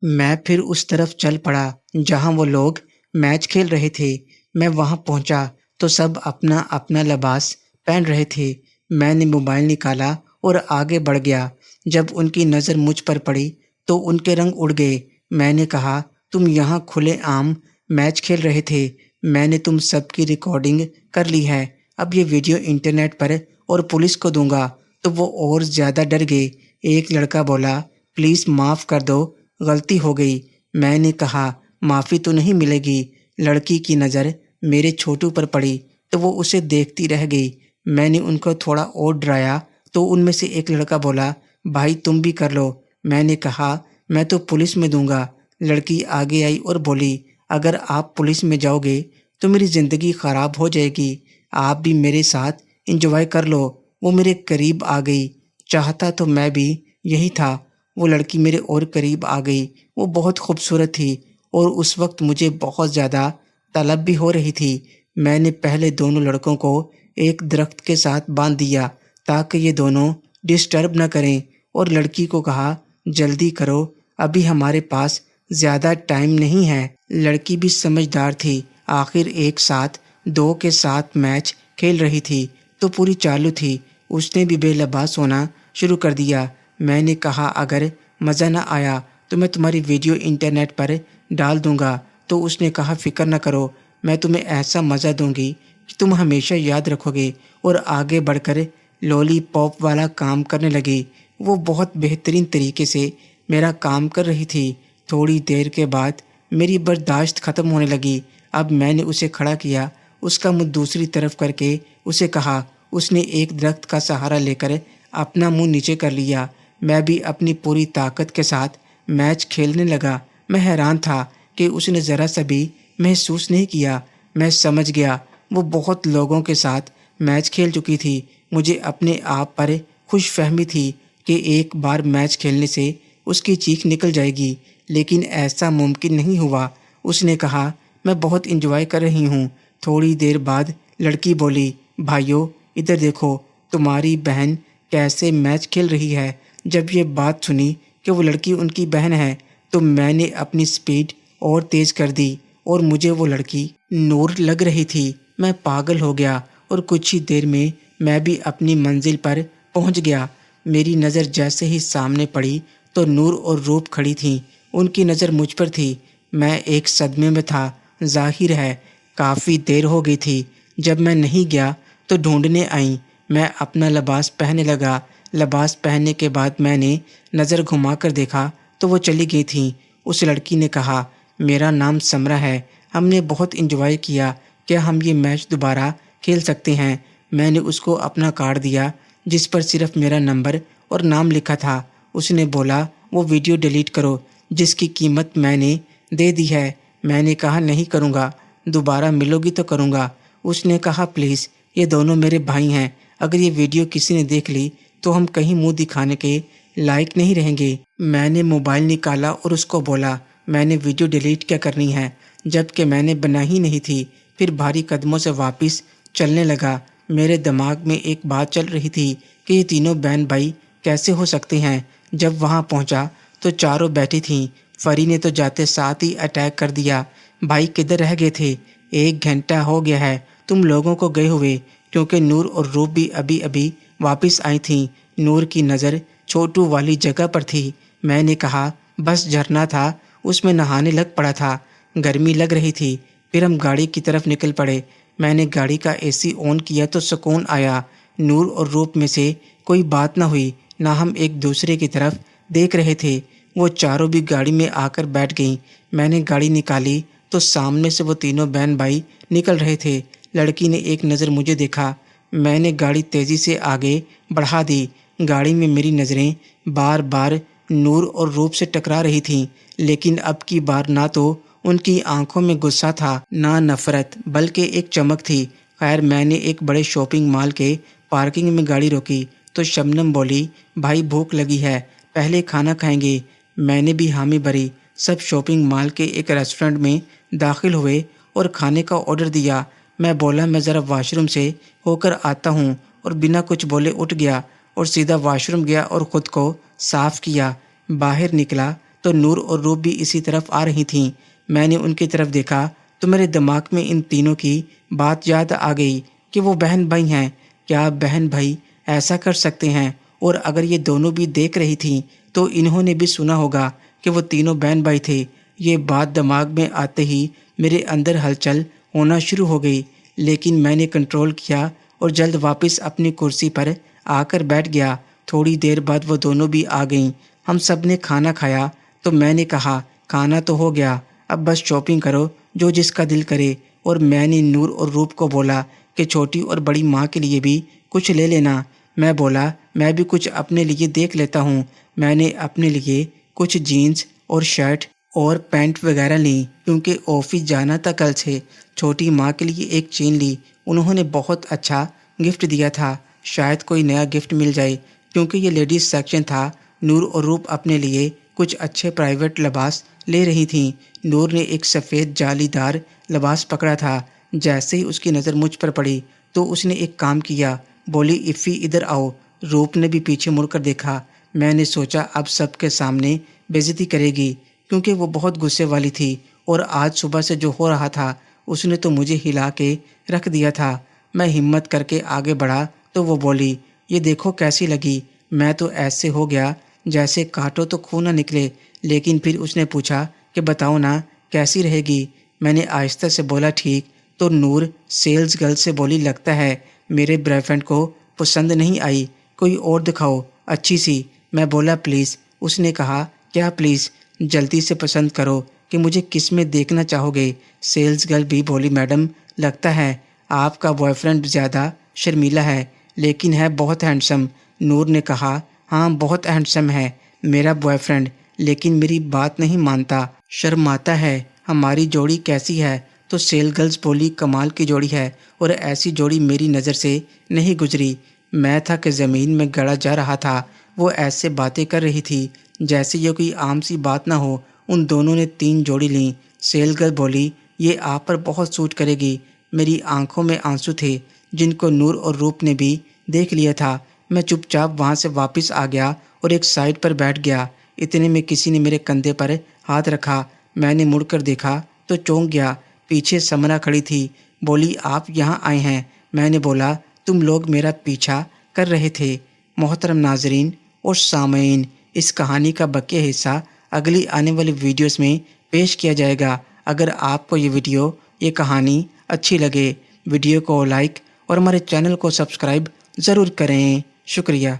میں پھر اس طرف چل پڑا جہاں وہ لوگ میچ کھیل رہے تھے۔ میں وہاں پہنچا تو سب اپنا اپنا لباس پہن رہے تھے۔ میں نے موبائل نکالا اور آگے بڑھ گیا۔ جب ان کی نظر مجھ پر پڑی تو ان کے رنگ اڑ گئے۔ میں نے کہا، تم یہاں کھلے عام میچ کھیل رہے تھے، میں نے تم سب کی ریکارڈنگ کر لی ہے، اب یہ ویڈیو انٹرنیٹ پر اور پولیس کو دوں گا۔ تو وہ اور زیادہ ڈر گئے۔ ایک لڑکا بولا، پلیز معاف کر دو، غلطی ہو گئی۔ میں نے کہا، معافی تو نہیں ملے گی۔ لڑکی کی نظر میرے چھوٹو پر پڑی تو وہ اسے دیکھتی رہ گئی۔ میں نے ان کو تھوڑا اور ڈرایا تو ان میں سے ایک لڑکا بولا، بھائی تم بھی کر لو۔ میں نے کہا، میں تو پولیس میں دوں گا۔ لڑکی آگے آئی اور بولی، اگر آپ پولیس میں جاؤ گے تو میری زندگی خراب ہو جائے گی، آپ بھی میرے ساتھ انجوائے کر لو۔ وہ میرے قریب آ گئی، چاہتا تو میں بھی یہی تھا۔ وہ لڑکی میرے اور قریب آ گئی۔ وہ بہت خوبصورت تھی اور اس وقت مجھے بہت زیادہ طلب بھی ہو رہی تھی۔ میں نے پہلے دونوں لڑکوں کو ایک درخت کے ساتھ باندھ دیا تاکہ یہ دونوں ڈسٹرب نہ کریں، اور لڑکی کو کہا، جلدی کرو، ابھی ہمارے پاس زیادہ ٹائم نہیں ہے۔ لڑکی بھی سمجھدار تھی، آخر ایک ساتھ دو کے ساتھ میچ کھیل رہی تھی تو پوری چالو تھی۔ اس نے بھی بے لباس ہونا شروع کر دیا۔ میں نے کہا، اگر مزہ نہ آیا تو میں تمہاری ویڈیو انٹرنیٹ پر ڈال دوں گا۔ تو اس نے کہا، فکر نہ کرو، میں تمہیں ایسا مزہ دوں گی کہ تم ہمیشہ یاد رکھو گے، اور آگے بڑھ کر لولی پاپ والا کام کرنے لگی۔ وہ بہت بہترین طریقے سے میرا کام کر رہی تھی۔ تھوڑی دیر کے بعد میری برداشت ختم ہونے لگی۔ اب میں نے اسے کھڑا کیا، اس کا منہ دوسری طرف کر کے اسے کہا۔ اس نے ایک درخت کا سہارا لے کر اپنا منہ نیچے کر لیا۔ میں بھی اپنی پوری طاقت کے ساتھ میچ کھیلنے لگا۔ میں حیران تھا کہ اس نے ذرا سا بھی محسوس نہیں کیا۔ میں سمجھ گیا وہ بہت لوگوں کے ساتھ میچ کھیل چکی تھی۔ مجھے اپنے آپ پر خوش فہمی تھی کہ ایک بار میچ کھیلنے سے اس کی چیخ نکل جائے گی، لیکن ایسا ممکن نہیں ہوا۔ اس نے کہا، میں بہت انجوائے کر رہی ہوں۔ تھوڑی دیر بعد لڑکی بولی، بھائیو ادھر دیکھو، تمہاری بہن کیسے میچ کھیل رہی ہے۔ جب یہ بات سنی کہ وہ لڑکی ان کی بہن ہے تو میں نے اپنی سپیڈ اور تیز کر دی، اور مجھے وہ لڑکی نور لگ رہی تھی۔ میں پاگل ہو گیا اور کچھ ہی دیر میں بھی اپنی منزل پر پہنچ گیا۔ میری نظر جیسے ہی سامنے پڑی تو نور اور روپ کھڑی تھیں۔ ان کی نظر مجھ پر تھی۔ میں ایک صدمے میں تھا، ظاہر ہے کافی دیر ہو گئی تھی۔ جب میں نہیں گیا تو ڈھونڈنے آئیں۔ میں اپنا لباس پہننے لگا۔ لباس پہننے کے بعد میں نے نظر گھما کر دیکھا تو وہ چلی گئی تھیں۔ اس لڑکی نے کہا، میرا نام سمرہ ہے، ہم نے بہت انجوائے کیا، کیا ہم یہ میچ دوبارہ کھیل سکتے ہیں؟ میں نے اس کو اپنا کارڈ دیا جس پر صرف میرا نمبر اور نام لکھا تھا۔ اس نے بولا، وہ ویڈیو ڈیلیٹ کرو جس کی قیمت میں نے دے دی ہے۔ میں نے کہا، نہیں کروں گا، دوبارہ ملو گی تو کروں گا۔ اس نے کہا، پلیز، یہ دونوں میرے بھائی ہیں، اگر یہ ویڈیو کسی نے دیکھ لی تو ہم کہیں منہ دکھانے کے لائق نہیں رہیں گے۔ میں نے موبائل نکالا اور اس کو بولا، میں نے ویڈیو ڈیلیٹ کیا کرنی ہے، جبکہ میں نے بنا ہی نہیں تھی۔ پھر بھاری قدموں سے واپس چلنے لگا۔ میرے دماغ میں ایک بات چل رہی تھی کہ یہ تینوں بہن بھائی کیسے ہو سکتے ہیں۔ جب وہاں پہنچا تو چاروں بیٹھی تھیں۔ فری نے تو جاتے ساتھ ہی اٹیک کر دیا، بھائی کدھر رہ گئے تھے؟ 1 گھنٹہ ہو گیا ہے تم لوگوں کو گئے ہوئے، کیونکہ نور اور روپ بھی ابھی واپس آئی تھیں۔ نور کی نظر چھوٹو والی جگہ پر تھی۔ میں نے کہا، بس جھرنا تھا، اس میں نہانے لگ پڑا تھا، گرمی لگ رہی تھی۔ پھر ہم گاڑی کی طرف نکل پڑے۔ میں نے گاڑی کا اے سی آن کیا تو سکون آیا۔ نور اور روپ میں سے کوئی بات نہ ہوئی، نہ ہم ایک دوسرے کی طرف دیکھ رہے تھے۔ وہ چاروں بھی گاڑی میں آ کر بیٹھ گئیں۔ میں نے گاڑی نکالی تو سامنے سے وہ تینوں بہن بھائی نکل رہے تھے۔ لڑکی نے ایک نظر مجھے دیکھا۔ میں نے گاڑی تیزی سے آگے بڑھا دی۔ گاڑی میں میری نظریں بار بار نور اور روپ سے ٹکرا رہی تھیں، لیکن اب کی بار نہ تو ان کی آنکھوں میں غصہ تھا نہ نفرت، بلکہ ایک چمک تھی۔ خیر، میں نے ایک بڑے شاپنگ مال کے پارکنگ میں گاڑی روکی تو شبنم بولی، بھائی بھوک لگی ہے، پہلے کھانا کھائیں گے؟ میں نے بھی حامی بھری۔ سب شاپنگ مال کے ایک ریسٹورنٹ میں داخل ہوئے اور کھانے کا آرڈر دیا۔ میں بولا، میں ذرا واش روم سے ہو کر آتا ہوں، اور بنا کچھ بولے اٹھ گیا اور سیدھا واش روم گیا اور خود کو صاف کیا۔ باہر نکلا تو نور اور روپ بھی اسی طرف آ رہی تھیں۔ میں نے ان کی طرف دیکھا تو میرے دماغ میں ان تینوں کی بات یاد آ گئی کہ وہ بہن بھائی ہیں۔ کیا بہن بھائی ایسا کر سکتے ہیں؟ اور اگر یہ دونوں بھی دیکھ رہی تھیں تو انہوں نے بھی سنا ہوگا کہ وہ تینوں بہن بھائی تھے۔ یہ بات دماغ میں آتے ہی میرے اندر ہلچل ہونا شروع ہو گئی، لیکن میں نے کنٹرول کیا اور جلد واپس اپنی کرسی پر آ کر بیٹھ گیا۔ تھوڑی دیر بعد وہ دونوں بھی آ گئیں۔ ہم سب نے کھانا کھایا تو میں نے کہا کھانا تو ہو گیا، اب بس شاپنگ کرو جو جس کا دل کرے۔ اور میں نے نور اور روپ کو بولا کہ چھوٹی اور بڑی ماں کے لیے بھی کچھ لے لینا۔ میں بولا میں بھی کچھ اپنے لیے دیکھ لیتا ہوں۔ میں نے اپنے لیے کچھ جینز اور شرٹ اور پینٹ وغیرہ لیں کیونکہ آفس جانا تھا کل سے۔ چھوٹی ماں کے لیے ایک چین لی، انہوں نے بہت اچھا گفٹ دیا تھا، شاید کوئی نیا گفٹ مل جائے کیونکہ یہ لیڈیز سیکشن تھا۔ نور اور روپ اپنے لیے کچھ اچھے پرائیویٹ لباس لے رہی تھیں۔ نور نے ایک سفید جالی دار لباس پکڑا تھا۔ جیسے ہی اس کی نظر مجھ پر پڑی تو اس نے ایک کام کیا، بولی افی ادھر آؤ۔ روپ نے بھی پیچھے مڑ کر دیکھا۔ میں نے سوچا اب سب کے سامنے بے عزتی کرے گی کیونکہ وہ بہت غصے والی تھی اور آج صبح سے جو ہو رہا تھا اس نے تو مجھے ہلا کے رکھ دیا تھا۔ میں ہمت کر کے آگے بڑھا تو وہ بولی یہ دیکھو کیسی لگی۔ میں تو ایسے ہو گیا جیسے کاٹو تو خون نہ نکلے، لیکن پھر اس نے پوچھا کہ بتاؤ نا کیسی رہے گی۔ میں نے آہستہ سے بولا ٹھیک۔ تو نور سیلز گرل سے بولی لگتا ہے میرے بوائے فرینڈ کو پسند نہیں آئی، کوئی اور دکھاؤ اچھی سی۔ میں بولا پلیز۔ اس نے کہا کیا پلیز؟ جلدی سے پسند کرو کہ مجھے کس میں دیکھنا چاہو گے۔ سیلز گرل بھی بولی میڈم لگتا ہے آپ کا بوائے فرینڈ زیادہ شرمیلا ہے لیکن ہے بہت ہینڈسم۔ نور نے کہا ہاں بہت ہینڈسم ہے میرا بوائے فرینڈ، لیکن میری بات نہیں مانتا، شرماتا ہے۔ ہماری جوڑی کیسی ہے؟ تو سیل گرلز بولی کمال کی جوڑی ہے اور ایسی جوڑی میری نظر سے نہیں گزری۔ میں تھا کہ زمین میں گڑا جا رہا تھا۔ وہ ایسے باتیں کر رہی تھی جیسے یہ کوئی عام سی بات نہ ہو۔ ان دونوں نے 3 جوڑی لیں۔ سیل گرل بولی یہ آپ پر بہت سوٹ کرے گی۔ میری آنکھوں میں آنسو تھے جن کو نور اور روپ نے بھی دیکھ لیا تھا۔ میں چپ چاپ وہاں سے واپس آ گیا اور ایک سائڈ پر بیٹھ گیا۔ اتنے میں کسی نے میرے کندھے پر ہاتھ رکھا۔ میں نے مڑ کر دیکھا تو چونک گیا۔ پیچھے سمرا کھڑی تھی، بولی آپ یہاں آئے ہیں؟ میں نے بولا تم لوگ میرا پیچھا کر رہے تھے۔ محترم ناظرین اور سامعین، اس کہانی کا بقیہ حصہ اگلی آنے والی ویڈیوز میں پیش کیا جائے گا۔ اگر آپ کو یہ کہانی اچھی لگے، ویڈیو کو لائک اور ہمارے چینل کو سبسکرائب ضرور کریں۔ شکریہ۔